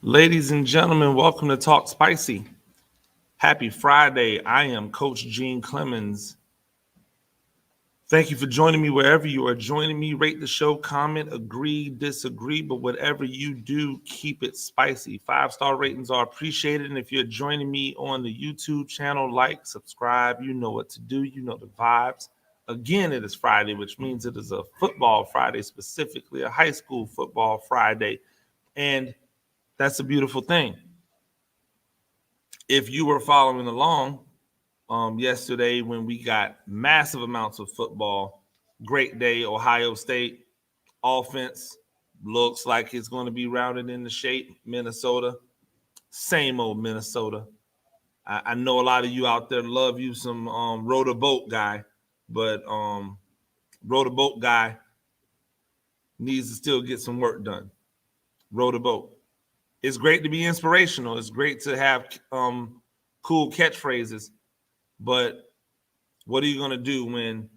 Ladies and gentlemen, welcome to Talk Spicy. Happy Friday. I am Coach Gene Clemens. Thank you for joining me wherever you are joining me. Rate the show, comment, agree, disagree, but whatever you do, keep it spicy. 5-star ratings are appreciated. And if you're joining me on the YouTube channel, like, subscribe. You know what to do. You know the vibes. Again, it is Friday, which means it is a football Friday, specifically a high school football Friday. And that's a beautiful thing. If you were following along yesterday when we got massive amounts of football, great day, Ohio State offense looks like it's going to be rounded into shape. Minnesota, same old Minnesota. I know a lot of you out there love you some row the boat guy, but row the boat guy needs to still get some work done. Row the boat. It's great to be inspirational. It's great to have cool catchphrases. But what are you going to do when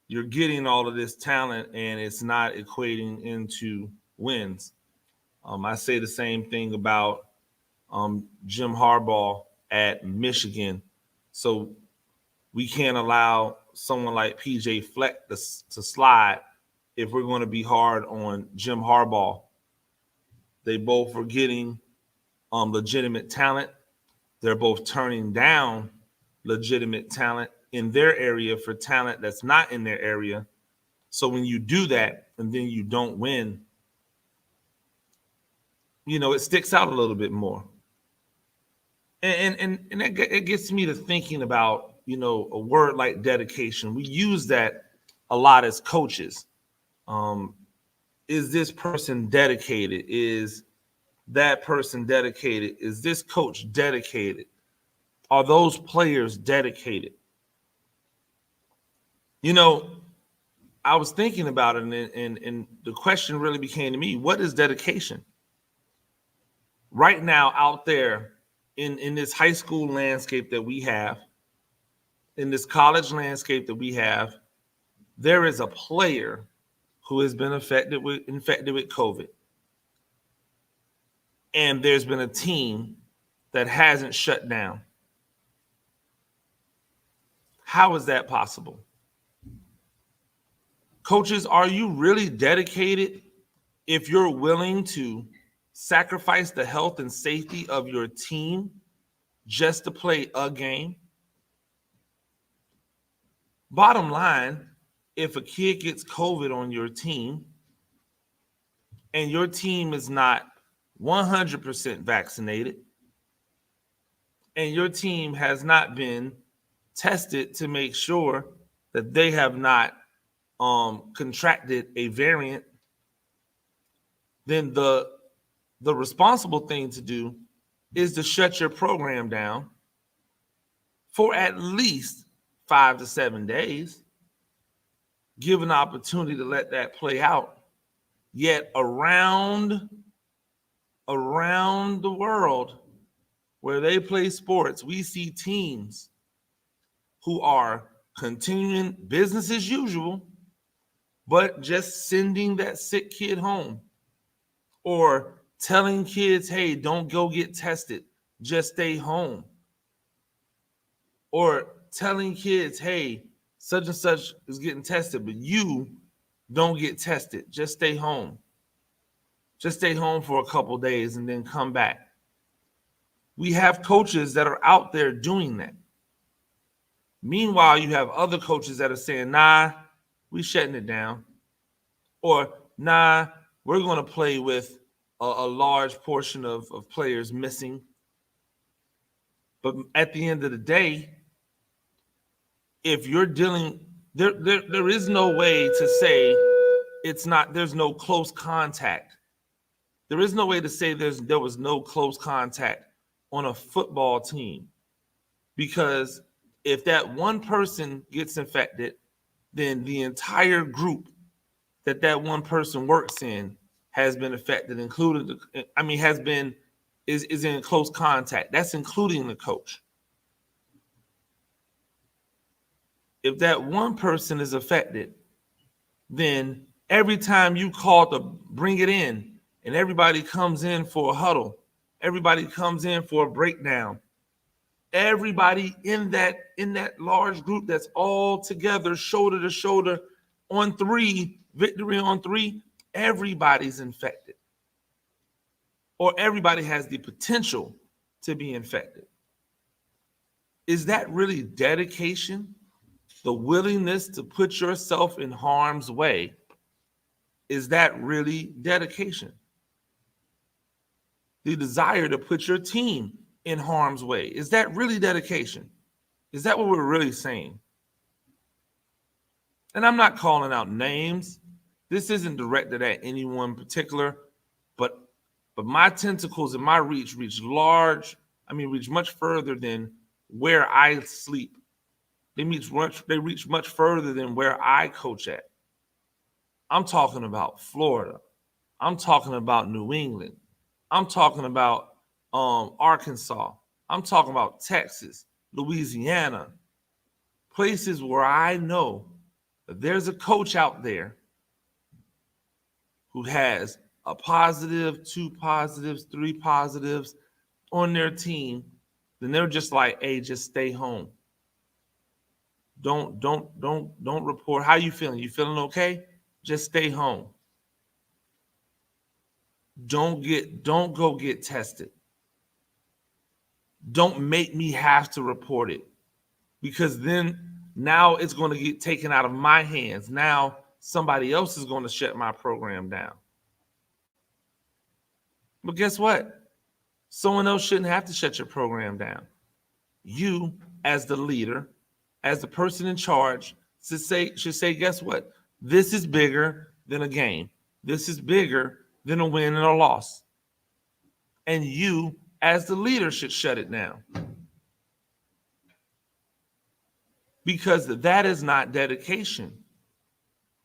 you're getting all of this talent and it's not equating into wins? I say the same thing about Jim Harbaugh at Michigan. So we can't allow someone like PJ Fleck to slide if we're going to be hard on Jim Harbaugh. They both are getting legitimate talent. They're both turning down legitimate talent in their area for talent that's not in their area. So when you do that and then you don't win, it sticks out a little bit more. And it gets me to thinking about, a word like dedication. We use that a lot as coaches. Is this person dedicated? Is that person dedicated? Is this coach dedicated? Are those players dedicated? I was thinking about it, and the question really became to me, what is dedication? Right now, out there in this high school landscape that we have, in this college landscape that we have, there is a player who has been infected with COVID. And there's been a team that hasn't shut down. How is that possible? Coaches, are you really dedicated if you're willing to sacrifice the health and safety of your team just to play a game? Bottom line, if a kid gets COVID on your team and your team is not 100% vaccinated and your team has not been tested to make sure that they have not contracted a variant, then the responsible thing to do is to shut your program down for at least 5 to 7 days. Give an opportunity to let that play out. Yet around the world where they play sports, we see teams who are continuing business as usual, but just sending that sick kid home or telling kids, hey, don't go get tested, just stay home. Or telling kids, hey, such and such is getting tested, but you don't get tested, just stay home. Just stay home for a couple days and then come back. We have coaches that are out there doing that. Meanwhile, you have other coaches that are saying, nah, we shutting it down. Or, nah, we're going to play with a large portion of players missing. But at the end of the day, if you're dealing, there is no way to say there's no close contact. There is no way to say there was no close contact on a football team, because if that one person gets infected, then the entire group that one person works in has been affected, is in close contact. That's including the coach. If that one person is affected, then every time you call to bring it in and everybody comes in for a huddle, Everybody comes in for a breakdown. Everybody in that large group that's all together, shoulder to shoulder, on three, victory on three, everybody's infected. Or everybody has the potential to be infected. Is that really dedication? The willingness to put yourself in harm's way, is that really dedication? The desire to put your team in harm's way, is that really dedication? Is that what we're really saying? And I'm not calling out names. This isn't directed at anyone particular, but my tentacles and my reach reach much further than where I sleep. They reach much further than where I coach at. I'm talking about Florida. I'm talking about New England. I'm talking about Arkansas. I'm talking about Texas, Louisiana, places where I know that there's a coach out there who has a positive, 2 positives, 3 positives on their team. Then they're just like, hey, just stay home. Don't report. How you feeling? You feeling okay? Just stay home. Don't go get tested. Don't make me have to report it, because then now it's going to get taken out of my hands. Now somebody else is going to shut my program down. But guess what? Someone else shouldn't have to shut your program down. You, as the leader, as the person in charge, should say, guess what? This is bigger than a game. This is bigger than a win and a loss. And you, as the leader, should shut it down. Because that is not dedication.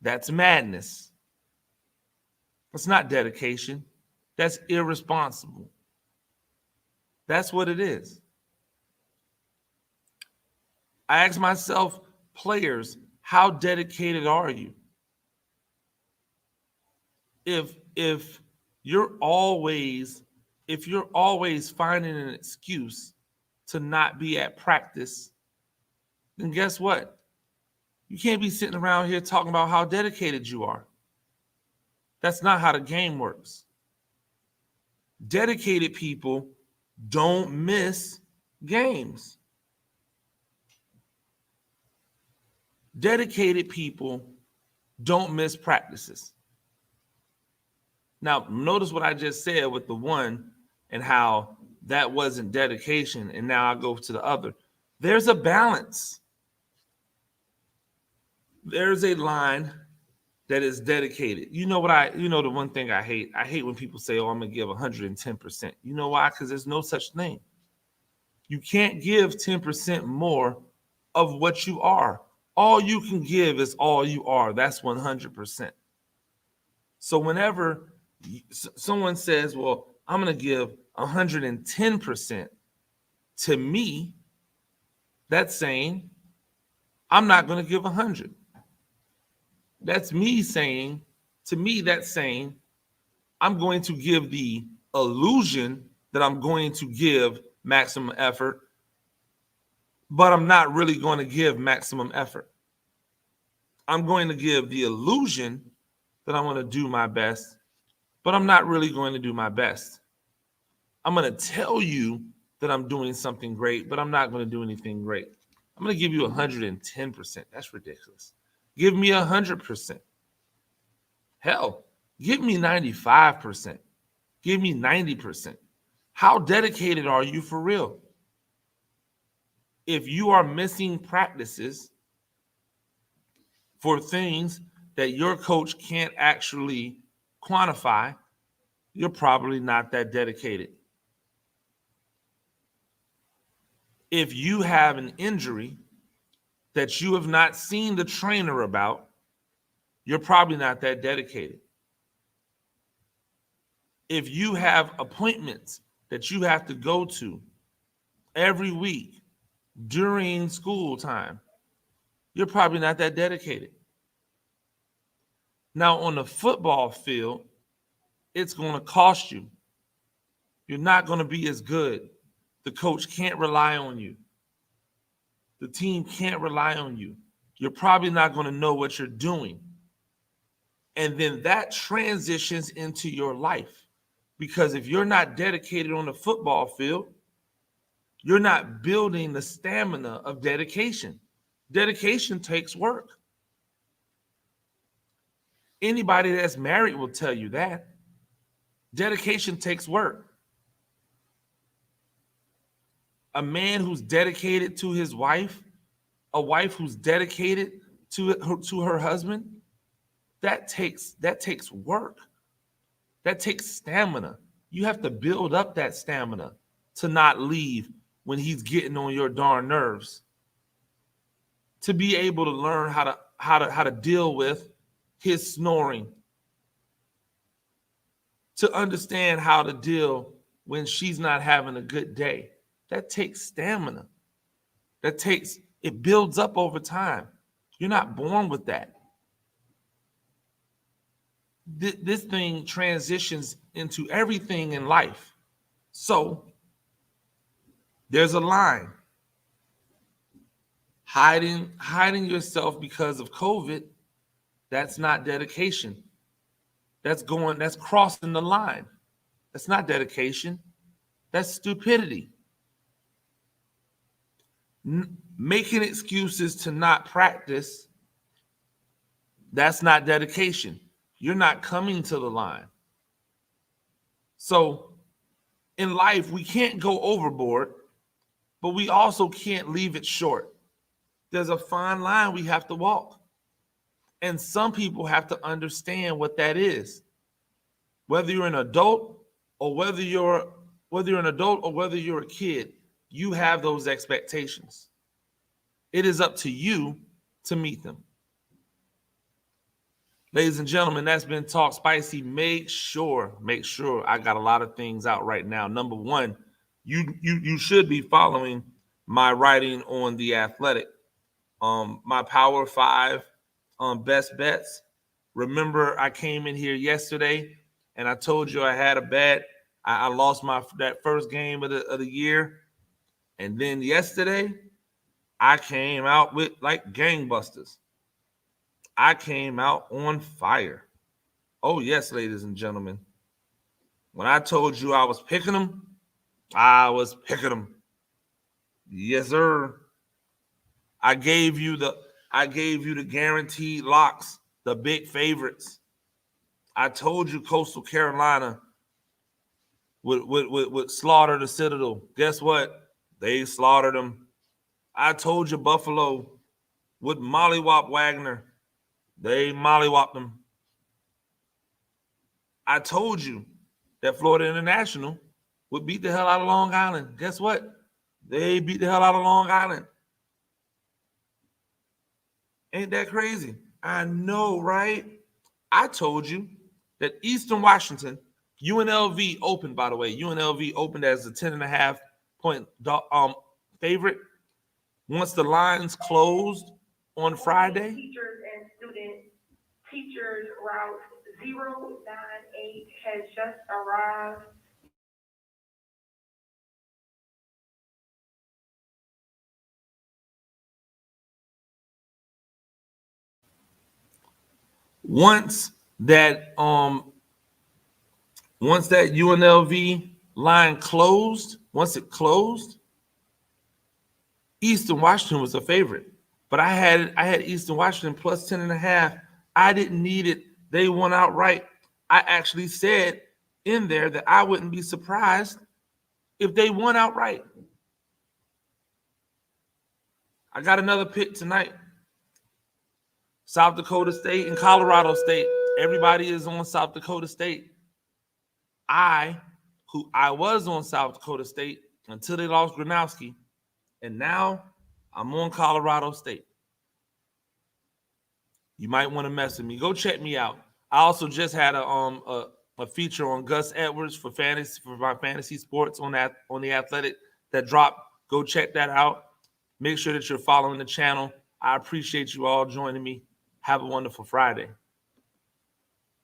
That's madness. It's not dedication. That's irresponsible. That's what it is. I ask myself, players, how dedicated are you? If you're always finding an excuse to not be at practice, then guess what? You can't be sitting around here talking about how dedicated you are. That's not how the game works. Dedicated people don't miss games. Dedicated people don't miss practices. Now, notice what I just said with the one and how that wasn't dedication, and now I go to the other. There's a balance. There's a line that is dedicated. You know the one thing I hate? I hate when people say, oh, I'm going to give 110%. You know why? Because there's no such thing. You can't give 10% more of what you are. All you can give is all you are. That's 100%. So whenever someone says, well, I'm going to give 110%, to me, that's saying I'm not going to give 100. That's me saying, to me, that's saying I'm going to give the illusion that I'm going to give maximum effort, but I'm not really going to give maximum effort. I'm going to give the illusion that I'm going to do my best, but I'm not really going to do my best. I'm going to tell you that I'm doing something great, but I'm not going to do anything great. I'm going to give you 110%. That's ridiculous. Give me 100%. Hell, give me 95%. Give me 90%. How dedicated are you for real? If you are missing practices for things that your coach can't actually quantify, you're probably not that dedicated. If you have an injury that you have not seen the trainer about, you're probably not that dedicated. If you have appointments that you have to go to every week during school time, you're probably not that dedicated. Now, on the football field, it's going to cost you, You're not going to be as good. The coach can't rely on you. The team can't rely on you. You're probably not going to know what you're doing. And then that transitions into your life. Because if you're not dedicated on the football field, you're not building the stamina of dedication. Dedication takes work. Anybody that's married will tell you that. Dedication takes work. A man who's dedicated to his wife, a wife who's dedicated to her husband, that takes work. That takes stamina. You have to build up that stamina to not leave when he's getting on your darn nerves. To be able to learn how to deal with his snoring. To understand how to deal when she's not having a good day. That takes stamina. It builds up over time. You're not born with that. This thing transitions into everything in life. So there's a line. Hiding yourself because of COVID, that's not dedication. That's crossing the line. That's not dedication. That's stupidity. Making excuses to not practice, that's not dedication. You're not coming to the line. So in life, we can't go overboard, but we also can't leave it short. There's a fine line we have to walk. And some people have to understand what that is. Whether you're an adult or whether you're a kid, you have those expectations. It is up to you to meet them. Ladies and gentlemen, that's been Talk Spicy. Make sure I got a lot of things out right now. Number one, you should be following my writing on The Athletic. My Power 5 best bets. Remember, I came in here yesterday and I told you I had a bet. I lost that first game of the year. And then yesterday, I came out with like gangbusters. I came out on fire. Oh, yes, ladies and gentlemen. When I told you I was picking them, I was picking them. Yes, sir. I gave you the guaranteed locks, the big favorites. I told you Coastal Carolina would slaughter the Citadel. Guess what? They slaughtered them. I told you Buffalo would mollywop Wagner. They mollywopped them. I told you that Florida International would beat the hell out of Long Island. Guess what? They beat the hell out of Long Island. Ain't that crazy? I know, right? I told you that Eastern Washington, UNLV opened, by the way. UNLV opened as a 10.5 point favorite. Once the lines closed on Friday. Teachers and students, teachers route 098 has just arrived. Once that UNLV line closed, once it closed, Eastern Washington was a favorite. But I had Eastern Washington plus 10.5. I didn't need it. They won outright. I actually said in there that I wouldn't be surprised if they won outright. I got another pick tonight. South Dakota State and Colorado State. Everybody is on South Dakota State. I was on South Dakota State until they lost Gronowski, and now I'm on Colorado State. You might want to mess with me. Go check me out. I also just had a feature on Gus Edwards for my fantasy sports on The Athletic that dropped. Go check that out. Make sure that you're following the channel. I appreciate you all joining me. Have a wonderful Friday.